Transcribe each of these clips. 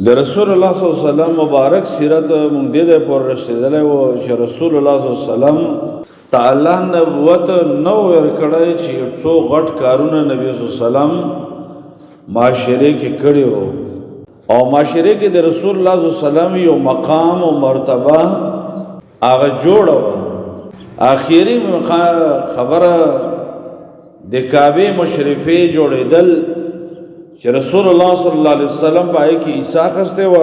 د رسول الله صلی الله علیه وسلم مبارک سیرت مونږ دې پر رسیدلې و چې رسول الله صلی الله علیه وسلم تعالی نبوت نو ور کړی چې څو غټ کارونه نبی صلی الله علیه وسلم معاشره کې کړی وو او معاشره کې د رسول الله صلی الله علیه وسلم یو مقام او مرتبه هغه جوړ و. اخیری خبره د کعبه مشرفه جوړېدل چې رسول الله صلی الله علیه وسلم پای کې عیسی خسته و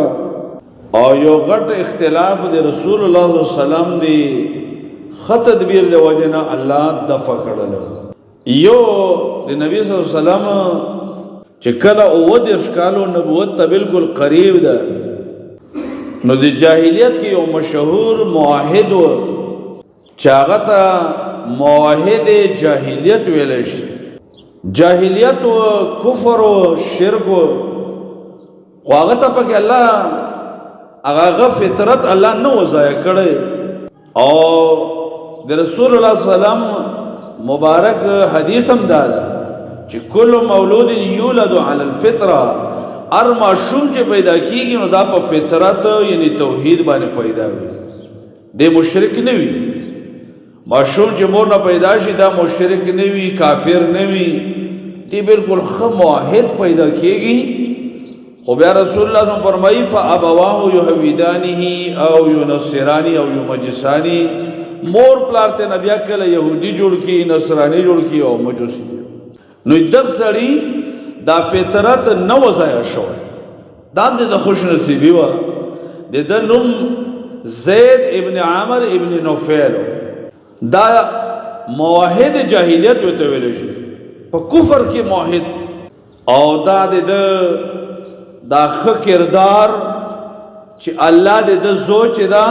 او یو غټ اختلاف د رسول الله صلی الله علیه وسلم دی خط تدبیر د وجنه الله دفع کړل. یو د نبی صلی الله علیه وسلم چې کله او د اشکالو نبوت ته بالکل قریب ده نو د جاهلیت کې یو مشهور موحد و چاغتا موحد جاهلیت ویل شي. جاهلیت و کفر و شرک و خواغتا پا کہ اللہ اغاغا فطرت اللہ نو ضائع کرے او در رسول اللہ صلی اللہ علیہ وسلم مبارک حدیث ہم دادا چی کل مولود یولد علی الفطرہ ار معشوم چی پیدا کی گی نو دا پا فطرت یعنی توحید بانے پیدا ہوئی دے مشرک نوی معشوم چې مور نه پیدا شي دا مشرک نه وي کافر نه وي دی بالکل خ موحد پیدا کیږي. خو بیا رسول الله صلی الله علیه وسلم فرمایي فابواه یهودانه او ینصرانی او یمجسانی مور پلار ته نبی کله يهودي جوړ کی نصرانی جوړ کی او مجوسی نو دغ سړی دا فطرت نو ضایع شو دا د خوش نصیبی و د نوم زید ابن عامر ابن نوفل دا موحد جاہلیت ہوتے ویلے شو پا کفر کی موحد او دا دا خکردار چی اللہ دا زوچ دا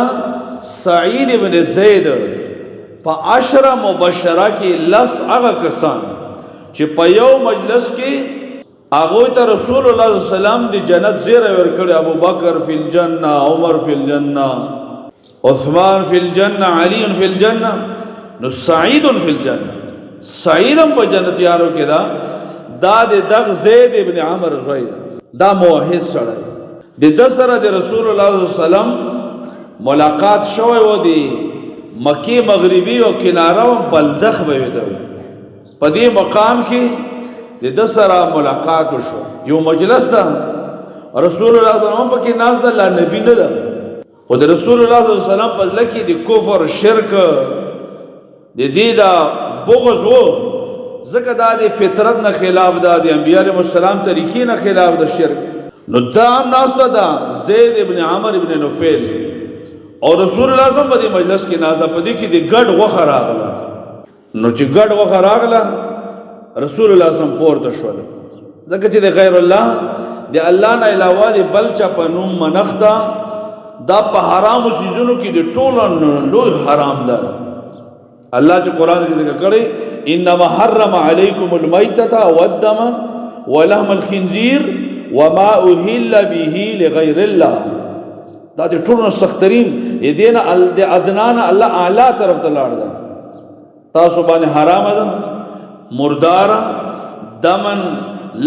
سعید ابن زید پا 10 مبشرہ کی لس اغا کسان چی پا یو مجلس کی آغوی تا رسول اللہ صلی اللہ علیہ وسلم دی جنت زیر ورکڑی ابو بکر فی الجنہ عمر فی الجنہ عثمان فی الجنہ علی فی الجنہ نو سعید فی الجنہ سعیدم پا جنتیانو کے دا دغ زید ابن عمر زوید دا موحد سڑای دی دسر دی رسول اللہ صلی اللہ علیہ وسلم ملاقات شوئے و دی مکی مغربی و کنارہ و بلدخ بیویدوی پا دی مقام کی دی دسر ملاقات شو یو مجلس دا رسول اللہ صلی اللہ علیہ وسلم پا کی ناس دا اللہ نبی ندا خود رسول اللہ صلی اللہ علیہ وسلم پا لکی دی کفر شرک دی دا بغض و ذکر دا دی فطرت نا خلاف دا دی انبیاء علیہ السلام طریقی نا خلاف دا شرک نو دا ہم ناستا دا زید ابن عامر ابن نوفل اور رسول اللہ صلی اللہ علیہ وسلم پا دی مجلس کی ناستا پا دی کی دی گڑ وخر آگلا نو چی گڑ وخر آگلا رسول اللہ صلی اللہ علیہ وسلم پورتا شوالا ذکر چی دی غیر اللہ دی اللہ نا علاوہ دی بلچا پا نوم منختا دا پا حرام سیزنو کی دی طولا لوی حرام دا اللہ جو قرآن کی ذکر کرے انما حرم علیکم المیتۃ والدم ولحم الخنزیر وما اہل به لغیر اللہ دا جو ټول سخترین یہ دینا ادنانا اللہ اعلی طرف تلاړ دا تاسو باندې حرام ده مردار دمن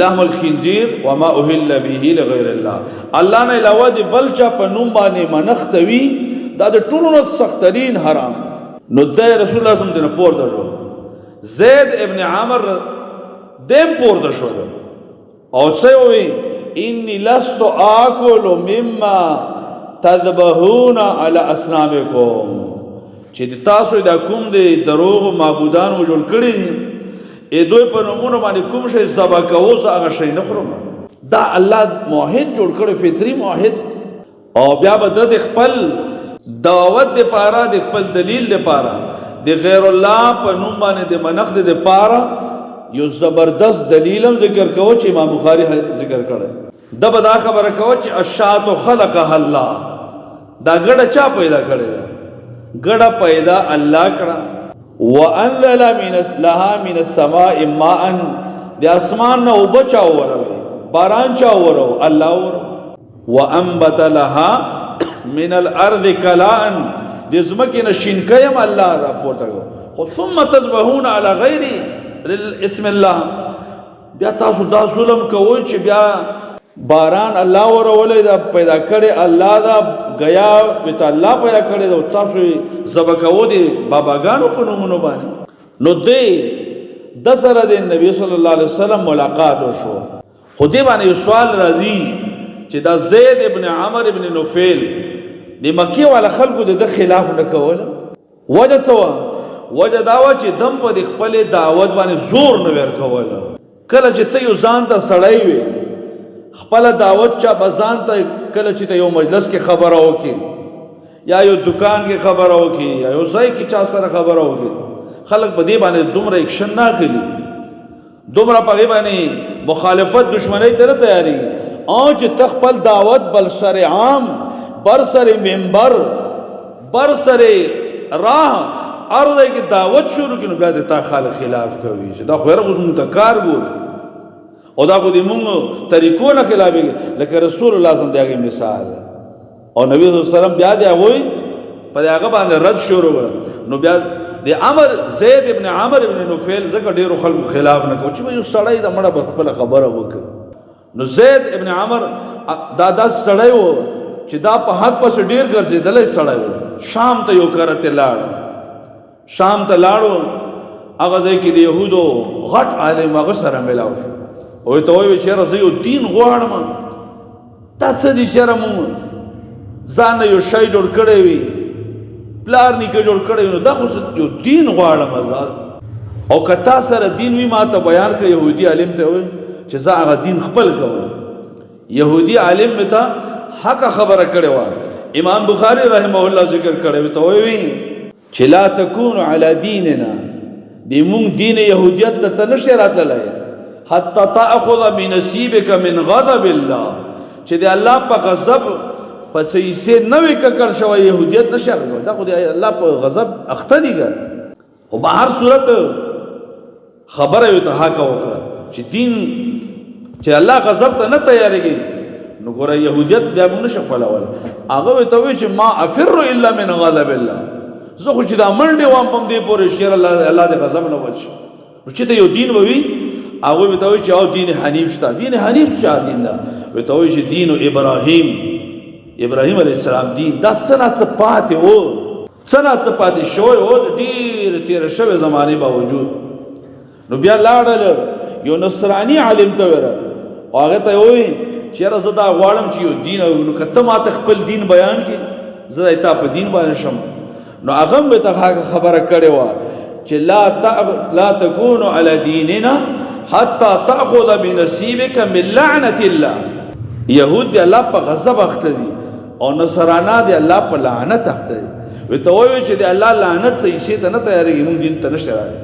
لحم الخنزیر وما اہل به لغیر اللہ اللہ نے علاوہ دی بلچا په نوم باندې منختوی دا ټول سخترین حرام نو دے رسول اللہ صلی اللہ علیہ وسلم پور دا شو زید ابن عامر دیم پور دا شو اور سے ہوئی انی لست آکل مما تذبحون علی اسنامکم چی دی تاسو دا کم دی دروغ معبودان و جوڑ کردی ای دوی پر نمون مانی کم شای زبا کهو سا آغا شای نخرم دا اللہ موحد جوڑ کرد فطری موحد او بیا با دد اخپل دعوت دے پارا دے خپل دلیل دے پارا دے غیر اللہ پا نوم بانے دے منخ دے پارا یو زبردست دلیلم ذکر کرو چی امام بخاری ذکر کرے دا بدا خبر کرو چی اشاعت خلقہ اللہ دا گڑا چا پیدا کرے دا گڑا پیدا اللہ کرا وَأَنزَلَ لَهَا مِنَ السَّمَاءِ مَاءً دے اسمان نا اوبچا ورہوے باران چا ورہو اللہ ورہو وَأَنبَتَ لَهَا من الارض کلان دزمکی نشینکیم اللہ را پورتا گو خود ثم تذبحون علی غیر اسم اللہ بیا تاسو دا ظلم کوئی چی بیا باران الله ورولې دا پیدا کړي الله دا غیا وت الله پیدا کړي دا تاسو زبکو دي باباګانو په نومونو باندې نو دې د سره د نبی صلی الله علیه وسلم ملاقات وشو خو دې باندې یو سوال راځي چې دا زید ابن عمر ابن نوفل د مکی والا خلکو د خلاف نه کول وجه سوا وجه داوا چې دم په خپل دعوت باندې زور نه ور کول کله چې ته یو ځان ته سړی وي خپل دعوت چا بزان ته کله چې ته یو مجلس کې خبره وکي یا یو دکان کې خبره وکي یا یو ځای کې چا سره خبره وکي خلک په دې باندې دومره اکشن نه کوي دومره په باندې مخالفت دشمنی ته تیاری او چې تخپل دعوت بل سر عام بر سر منبر بر سر راه ارزه کې دعوت شروع کینو بیا د تا خالق خلاف کوي چې دا خو هرغه زموږ کار ګور او دا خو دې موږ طریقو نه خلاف لکه رسول الله صلی الله علیه وسلم مثال او نبی صلی الله علیه وسلم بیا دی هغه په هغه باندې رد شروع نو بیا د عمر زید ابن عمر ابن نوفل زګ ډیرو خلکو خلاف نه کوي چې یو سړی د مړه خپل خبره وکړي نو زید ابن عمر دا سړی وو چې دا په حق پس ډیر ګرځیدل سړی وو شام ته یو کرته لاړ شام ته لاړو هغه ځای کې د يهودو غټ عالم هغه سره ملاو او ته وایي چې راځي یو دین غواړم تاسو دې شرم ځان یو شی جوړ کړی وي پلار نیکه جوړ کړی نو دا خو یو دین غواړم آزاد او کتا سره دین وی ما ته بیان کړ يهودي عالم ته وي چې زه هغه دین خپل کوم يهودي عالم متا حق خبره کړي وا امام بخاری رحمه الله ذکر کړي ته وي چې لا تكون على ديننا دې مونږ دین يهوديت ته نشه راتلای حتى تاخذ بنصيبك من غضب الله چې دې الله په غضب پس یې نوې ککر شو يهوديت نشه دا خو دې الله په غضب اخته دي ګر او په هر صورت خبره یو ته حق وکړه چې دین چې الله غضب ته نه تیارېږي نو ګوره يهوديت بیا موږ نشه پلاول هغه ته وی چې ما افر الا من غضب الله زه خو چې دا منډه وام پم دې پورې شیر الله دې غضب نه وچ چې ته یو دین ووي هغه ته وی چې او دین حنیف شته دین حنیف چا دین دا وی ته وی چې دین ابراهیم علیہ السلام دین دا څنګه پاتې وو څنګه پاتې شوی وو ډیر تیر شوی زمانه باوجود نو بیا لاړل یو نصرانی عالم ته ور هغه ته وی چې راز دا غواړم چې یو دین نو کته ما ته خپل دین بیان کی زه ایت په دین باندې شم نو هغه به ته خبره کړي وا چې لا تكون على ديننا حتى تاخذ بنصيبك من لعنه الله يهود دي الله په غضب اخته دي او نصرانا دي الله په لعنت اخته دي وي ته وایي چې دي الله لعنت صحیح شي ته نه تیارېږي موږ دین ته نشه راځي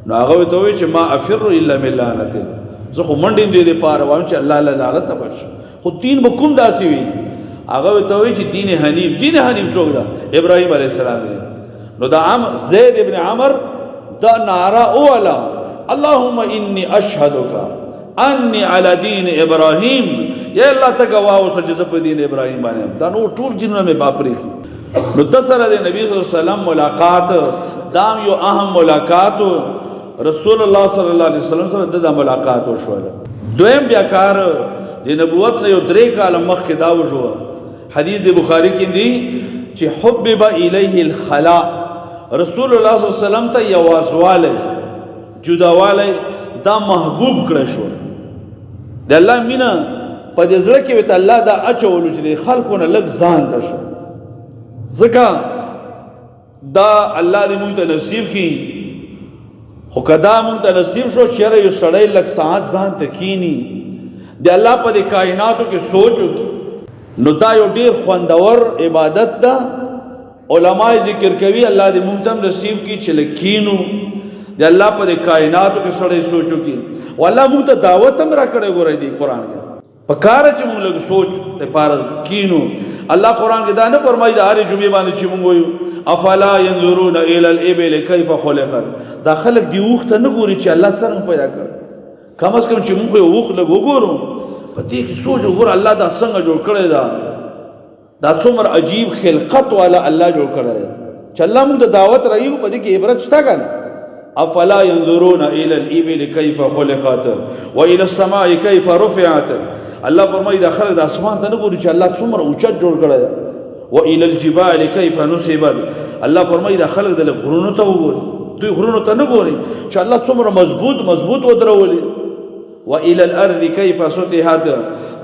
نو هغه ته وایي چې ما افر الا من لعنت الله زه خو منډې دې لپاره وایم چې الله له لعنت نه بچ خو دین به کوم داسي وي هغه ته وایي چې دین حنیف څوک ده ابراهیم علیه السلام نو دا زید ابن عمر دا نعرہ اولا اللهم انی اشهدک انی علی دین ابراهیم یا الله تگوا اوس چې په دین ابراهیم باندې دا نو ټول دینونه مې باپري نو د سره د نبی صلی الله علیه وسلم ملاقات دام یو اهم ملاقات رسول الله صلی الله علیه وسلم سره د ملاقات وشو دویم بیا کار د نبوت نه یو درې کال مخکې دا وشو حدیث د بخاری کې دی چې حبب الیه الخلاء رسول الله صلی الله علیه وسلم ته یوازواله جداواله دا محبوب کړی شو د الله مینا په دې ځل کې وته الله دا اچول چې خلکونه لږ ځان درشه ځکه دا الله دې مونږ ته نصیب کړي خو کدا مونږ ته نصیب شو چیرې یو سړی لږ ساعت ځان ته کینی د الله په دې کائناتو کې سوچ وکړي نو دا یو ډیر خوندور عبادت ده علماء ذکر کوي الله دې مونږ ته نصیب کړي چې لکینو د الله په کائناتو کې سړی سوچو کی والله مونږ ته دعوت هم را کړې ګورې دی قران کې په کار چې مونږ له سوچ ته پار کینو الله قران کې دا نه فرمایي د هر جمعې باندې چې مونږ وایو افلا ينظرون الى الابل كيف خلقت دا خلق دی وخت نه ګوري چې الله څنګه پیدا کړ کم از کم چې مونږ یو وخت له وګورو په دې کې سوچ وګور الله دا څنګه جوړ کړی دا څومره عجیب خلقت والا الله جوړ کړی چې الله مونږ د دعوت رايو په دې کې عبرت شته کنه افلا ينظرون الى الابل كيف خلقت والى السماء كيف رفعت الله فرمایي دا خلک د اسمان ته نه ګوري چې الله څومره اوچت جوړ کړی دی. والى الجبال كيف نصبت، الله فرمایي دا خلک د غرونو ته وګوري، دوی غرونو ته نه ګوري چې الله څومره مضبوط ودرولي. والى الارض كيف سطحت،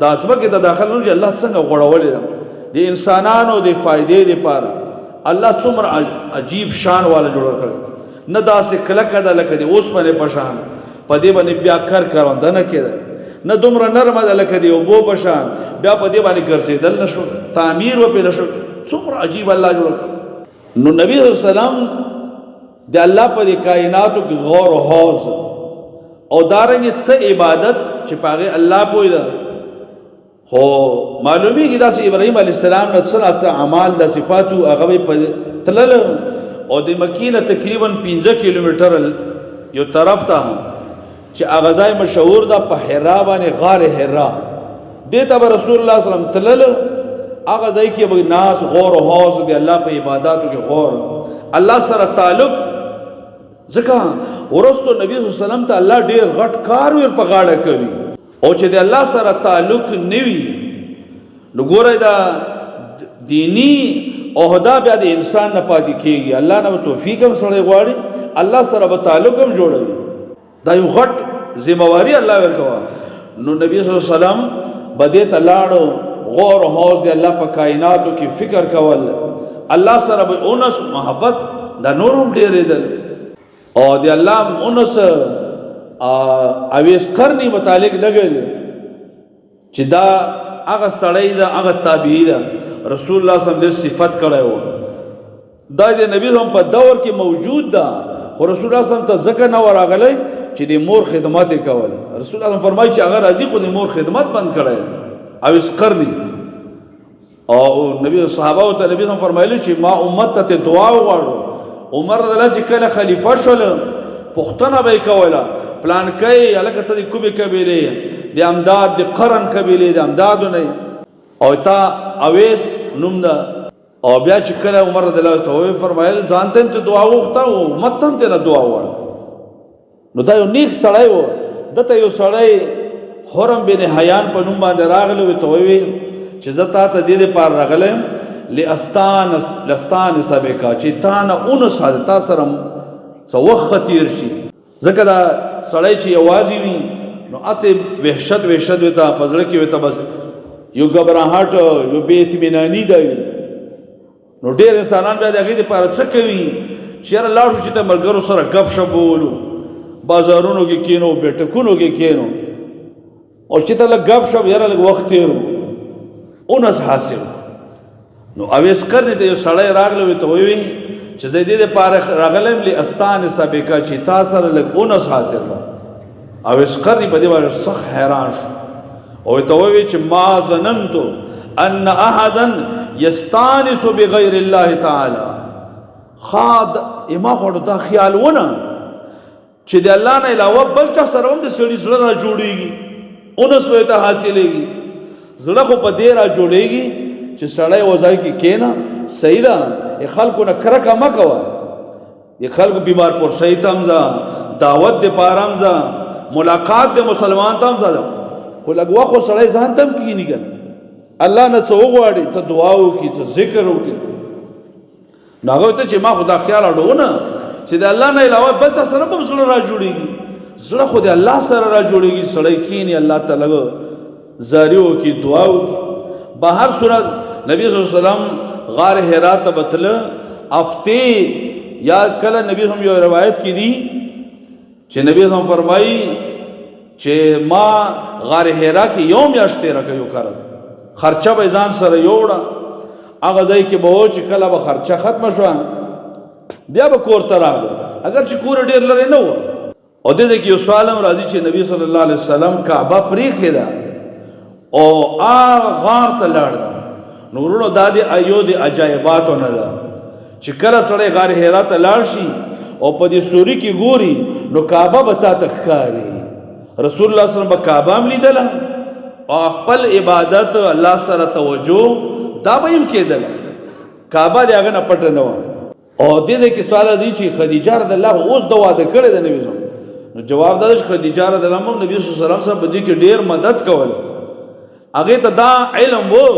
دا ځمکه ته داخل نه چې الله څنګه غوړولې ده د انسانانو د فائدې لپاره. الله څومره عجیب شان والا جوړ کړی، نه داسې کلکه ده لکه د اوسپنې په شان په دې باندې بیا کرونده نه کېده، نه دومره نرمه ده لکه د اوبو په شان بیا په دې باندې ګرځېدل نه شو، تعمیر وپې نه شو. څومره عجیب الله جوړ کړ. نو نبی صلی الله علیه وسلم د الله په دې کائناتو کې غور او حوض او دارنګه څه عبادت چې پاغه الله پوي ده، خو معلومیږي دا چې ابراهيم عليه السلام نه څه اعمال د صفاتو هغه په تلل او د مکینه تقریبا 15 کیلومتر یو طرف ته چې هغه ځای مشهور ده په حرا باندې غار حرا، دته رسول الله صلی الله علیه وسلم تلل. هغه ځای کې به ناس غور او حوض دی الله په عبادتو کې غور الله سره تعلق. ځکه ورستو نبی صلی الله علیه وسلم ته الله ډیر غټ کار ور په غاړه کوي او چې د الله سره تعلق نوي نو ګوره دا دینی عہده بیا د انسان نه پاتې کیږي. الله نه توفیق هم سره غواړي، الله سره به تعلق هم جوړوي. دا یو غټ ذمہواری الله ورکوا. نو نبی صلی الله علیه وسلم بده تلاړو غور او حوض دی الله په کائناتو کې فکر کول، الله سره به اونس محبت دا نورم ډیرېدل او دی الله اونس اویس قرنی متعلق لګل چې دا هغه سړی دا هغه تابعی دا رسول الله صلی الله علیه وسلم صفت کړی و. دا د نبی هم په دور کې موجود ده، خو رسول الله صلی الله علیه وسلم ته ځکه نه ورغلی چې د مور خدمت یې کوله. رسول الله فرمایي چې اگر راځي خو د مور خدمت بند کړی او اس قرنی. او نبی صحابه ته نبی هم فرمایلی چې ما امت ته دعا وغواړو. عمر رضی الله چې کله خلیفہ شول پښتنه به کوله پلان کوي الکه ته د کومې قبیله د امداد د قرن قبیله د امداد نه او تا اویس نوم ده. او بیا چې کله عمر رضی الله ته فرمایل ځانته ته دعا وغوښته او امت ته نه دعا وغواړه. نو دا یو نیک سړی و. دته یو سړی حرم بن حیان په نوم باندې راغلی و. ته وی چې زه تا ته دې دپاره راغلی لستان سبکا چې تا نه اونس حاضر تا سره څه وخت تیر شي. ځکه دا سړی چې یوازې وي نو اسې وحشت وي ته په زړه کې وي ته بس یو ګبراهټ یو بې اطمیناني ده وي. نو ډېر انسانان بیا د هغې دپاره څه کوي چې یاره لاړ شو چې ته ملګرو سره ګپ شپ وولو، بازارونو کې کینو، بیټکونو کې کینو او چې ته لږ ګپ شپ یاره لږ وخت تېر اونس حاصل. نو اویس قرنی ته یو سړی راغلی وي ته ووي چې زه دې دپاره راغلم لاستان سابقه چې تا سره لږ اونس حاصل ده. اویس قرنی په دې باندې سخت حیران شو او ته ووي چې ما ظننت ان احدا یستانس بغیر الله تعالی. خاد ما غوړو دا خیال ونه چې د الله نه علاوه بل چا سره هم د سړي زړه را جوړېږي، اونس به ته حاصلېږي. زړه خو په دې را جوړېږي چې سړی وځای کې کېنه صحیح ده، خلکو نه کرکه مه کوه، د خلکو بیمار پرسۍ ته هم ځه، دعوت دپاره هم ځه، ملاقات د مسلمان ته هم ځه، خو لږ وخت خو سړی ځان ته هم کښېني که الله نه څه وغواړي، څه دعا وکړي، څه ذکر وکړي. نو هغه ته چې ما خو دا خیال اړوونه چې د الله نه علاوه بل چا سره به زړه را جوړېږي. زړه خو د الله سره را جوړېږي، سړی کښېني الله ته لږ زاري وکړي، دعا وکړي. بهر صورت نبی صلی الله علیه وسلم غار حرا ته بتله هفتې یا کله نبی صلی الله علیه وسلم یو روایت کې دي چې نبی صلی الله علیه وسلم فرمایي چې ما غار حرا کې یو میاشت تېره کړه، یو کړه خرچه به ځان سره یوړه. هغه ځای کې به و چې کله به خرچه ختمه شوه بیا به کور ته راغلو، اگر چې کور ډېر لرې نه و. او دې کې یو سوال هم راځي چې نبی صلی الله علیه وسلم کعبه پرېښې ده او هغه غار ته لاړ ده. نو وروڼو دا د ایو د عجایباتو نه ده چې کله سړی غار حرا ته لاړ شي او په دې سوري کې ګوري نو کعبه به تا ته ښکاري. رسول الله صلی الله علیه وسلم به کعبه هم لیدله او خپل عبادت الله سره توجه دا به هم کېدله، کعبه د هغه نه پټه نه وه. او دې کې سوال دی چې خدیجه رضی الله عنها اوس د واده کړی د نبی صلی. نو جواب دا چې خدیجه رضی الله عنها نبی صلی الله علیه وسلم سره په دې کې ډېر مدد کوله. هغه ته دا علم وو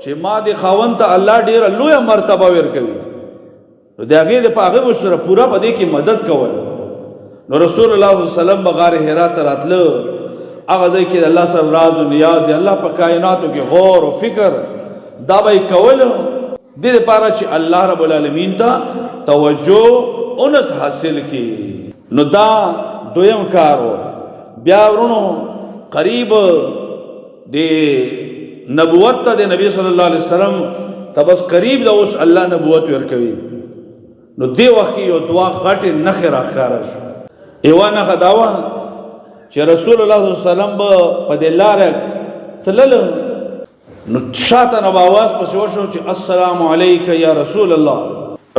چې ما د خاوند ته الله ډیره لویه مرتبه ورکوي، نو د هغې د په هغه سره پوره په دې کې مدد کول. نو رسول الله صلی الله علیه وسلم به غار حرا ته راتله، هغه ځای کې الله سره راز و نیاز دی، الله په کائناتو کې غور او فکر دا به یې کول دې دپاره چې الله رب العالمین ته توجه اونس حاصل کړي. نو دا دویم کار و. بیا ورونو قریب د نبوت ته د نبی صلی الله علیه وسلم ته بس قریب د اوس الله نبوت ورکوي. نو دی وخت کې یو دعا غټې نښې راښکاره شو. یوه نښه دا وه چې رسول الله صلی الله علیه وسلم به په دې لاره تلل، نو شاته نه به اواز پسې وشو چې السلام علیک یا رسول الله.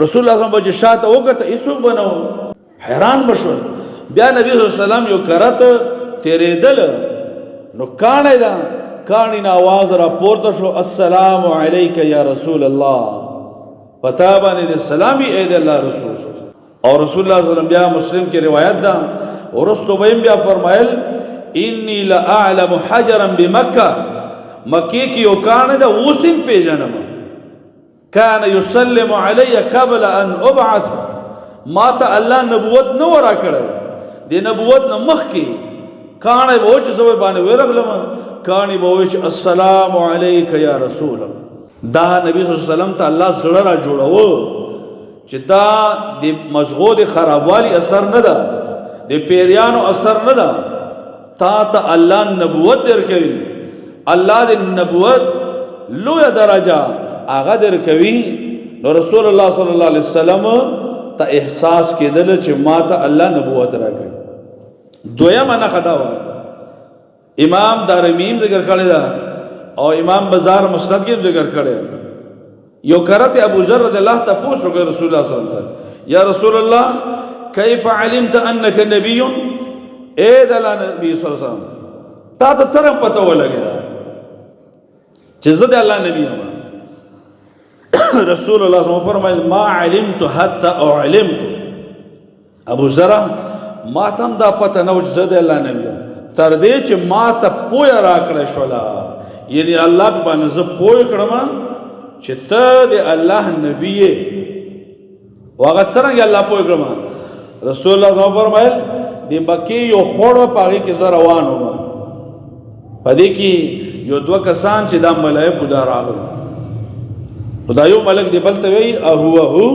رسول الله صلی الله علیه وسلم به چې شاته وکته هېڅوک به نه و، حیران به شول. بیا نبی صلی الله علیه وسلم یو کرت تېرېدل، نو کاڼی ده، کاڼي نه آواز را پورته شو السلام علیک یا رسول الله، پتا باندې د سلامي اې د الله رسول. او رسول الله صلی الله علیه وسلم بیا مسلم کې روایت ده ورستو به بیا فرمایل انی لاعلم حجرا بمکه، مکی کې یو کاڼی ده اوسم پیژنم، کان یسلم علی قبل ان ابعث، ما ته الله نبوت نه ورا کړی، د نبوت نه مخکې کاڼی به و چې زه باندې ورغلم، کاڼي به وایي چې السلام علیک یا رسول الله. دا نبی صلی الله علیه وسلم ته الله زړه را جوړو چې دا د مزغو د خرابوالي اثر نه ده، د پیریانو اثر نه ده، تا ته الله نبوت درکوي، الله د نبوت لویه درجه هغه درکوي. نو رسول الله صلی الله علیه وسلم ته احساس کېدل چې ما ته الله نبوت راکوي. دویمه نښه دا وه، امام دارمی ذکر کړی دا او امام بازار مسند کې ذکر کړی، یو کرت ابو ذر رضی الله ته پوښتنه وکړه رسول الله صلی الله علیه وسلم، یا رسول الله کیف علمت انک نبی؟ اے د الله نبی صلی الله علیه وسلم تا ته څنګه پته ولګی چې زه د الله نبی یم؟ رسول الله صلی الله علیه وسلم فرمایل ما علمت حتى اعلمت. ابو ذر ما ته دا پته نه و چې زه د الله نبی یم تر دې چې ما ته پوهه راکړی شوله، یعنی الله په باندې زه پوه کړم چې ته د الله نبی یې. هغه څرنګه الله پوه کړم؟ رسول الله صلی الله علیه وسلم فرمایل د مکې یو خوړ و په هغې کې زه روان وم، په دې کې یو دوه کسان چې دا ملایکو دا راغلو، نو دا یو ملک دی بل ته وایي اهو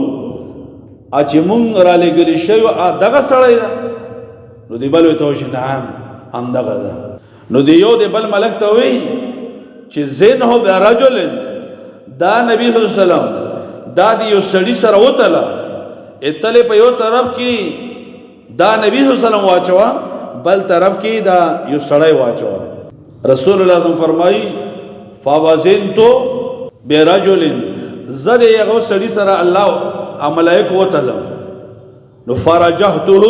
چې مونږ رالېږلي شوي دغه سړی ده؟ نو دی بل ورته وایي نعم همدغه ده. نو دی یو دی بل ملک ته وایي چې زینه برجل، دا نبی صلی الله علیه وسلم دا دی یو سړي سره وتله، اتلې په یو طرف کې دا نبی صلی الله علیه وسلم واچوه، بل طرف کې دا یو سړی واچوه. رسول الله صلی الله علیه وسلم فرمایي فوزنتو برجل، زه د هغه سړي سره الله ملائکه وتلم، نو فرجحته،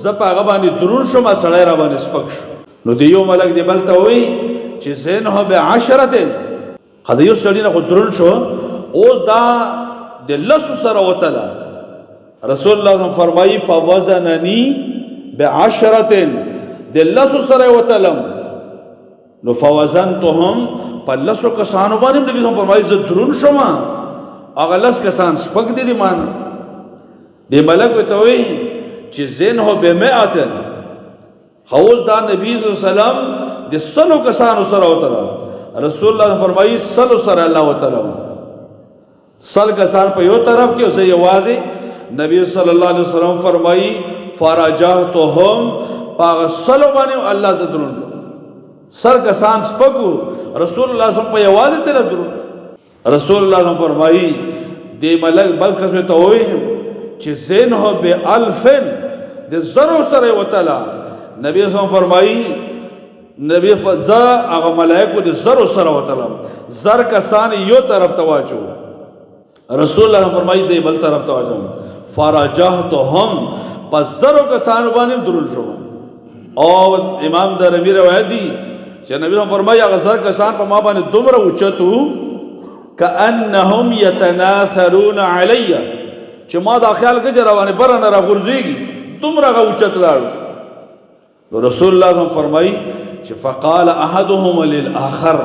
زه په هغه باندې درون شوم، سړی را باندې سپک شو. نو د یو ملک دی بل ته وایي چې زینه بعشرة، خو د یو سړي نه خو درون شو، اوس دا د لسو سره وتله. رسول الله صلی الله علیه وسلم فرمایي فوزنني بعشرة، د لسو سره وتلم، نو فوزنتهم، په لسو کسانو باندې نبی صلی الله علیه وسلم فرمایي زه درون شوم، هغه لس کسان سپک دي مان. د ملک ورته وایي چې زینه بمئة، خو دا نبی صلی الله علیه وسلم د سلو کسانو سره وتله. رسول الله فرمایي سلو سره الله وتله، سل کسان په یو طرف کې اوسه یوازې. نبی صلی الله علیه وسلم فرمایي فرجحتهم، پاغه سلو باندې الله ز درون، سل کسان سپکو، رسول الله صلی الله علیه وسلم په یوازې تل درون. رسول الله صلی الله علیه وسلم فرمایي د ملک بل کس ته وایي چې زینه بألف، د زرو سره وتله. نبی صلی الله علیه وسلم فرمایي نبی فزا هغه ملائکو د زرو سره وتلم، زر کسان یو طرف ته واچو. رسول الله فرمایي زه بل طرف ته واچوم، فرجحتهم، پس زرو کسان باندې درول شو. او امام دارمی روایت دی چې نبی صلی الله علیه وسلم فرمایي هغه زر کسان په ما باندې دومره اوچتو کأنهم یتناثرون علی، چې ما دا خیال کې روانه بر نه راغورځيږي، دومره اوچت لاړو. رسول الله صلی الله علیه وسلم فرمایي چې فقال احدهم للاخر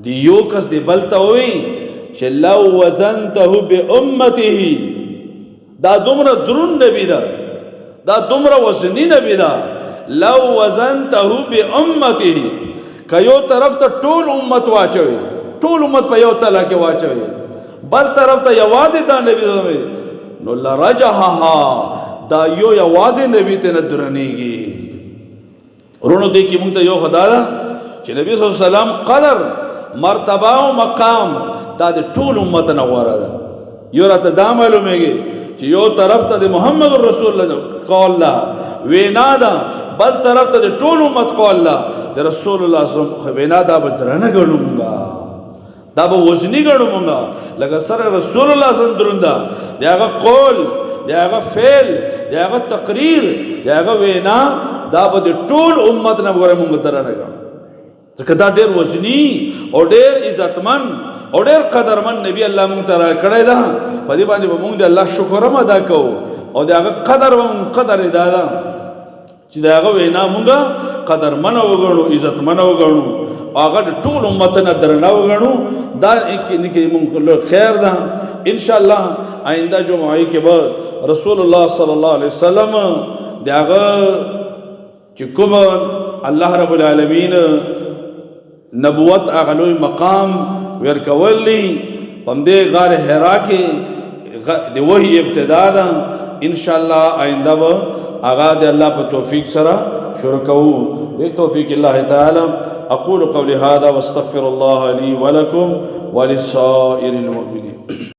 دی یو کس دی بلته وی چې لو وزنته بامته دا دومره درون نبی دا دا دومره وزنی نبی دا لو وزنته بامته کيو طرف ته ټول امت واچوي ټول امت په یو تله کې واچوي بل طرف ته یوازې دا نبی نو لرجحها دا یو یوازې نبی ته نه درنیږي ورونو دې کې موږ ته یو خدای دا چې نبی صلی الله علیه وسلم قدر مرتبه او مقام دا د ټول امت نه غوړه ده یو راته دا معلومیږي چې یو طرف ته د محمد رسول الله قول لا وینا ده بل طرف ته د ټول امت قول لا د رسول الله صلی الله علیه وسلم وینا دا بدرنه ګڼومګه دا به وزنی ګڼومګه لکه سره رسول الله صلی الله علیه وسلم درنده دغه قول دغه فعل دغه تقریر دغه وینا دا به د ټول امت نه غوړه مونږ درنه ګڼو ځکه دا ډېر وزنی او ډېر عزتمن او ډېر قدرمن نبی الله مونږ ته راکړی دا په دې باندې به مونږ د الله شکر هم ادا کوو او دغه قدر هم قدر ادا ده چې دغه وینا مونږ قدرمن وګڼو عزتمن وګڼو هغه د ټول امت نه درنه وګڼو دا کې مونږ خیر ده ان شاء الله آئنده جمعه کې به رسول الله صلی الله علیه وسلم دغه چې کوم الله رب العالمین نبوت اغلوی مقام ورکولی پمدے غار حرا کے دی وہی ابتدا دا انشاءاللہ آئندہ با آغاد اللہ پر توفیق سرا شرکو ایک توفیق اللہ تعالی اقول قولی هذا واستغفر اللہ لی ولکم ولسائر المؤمنین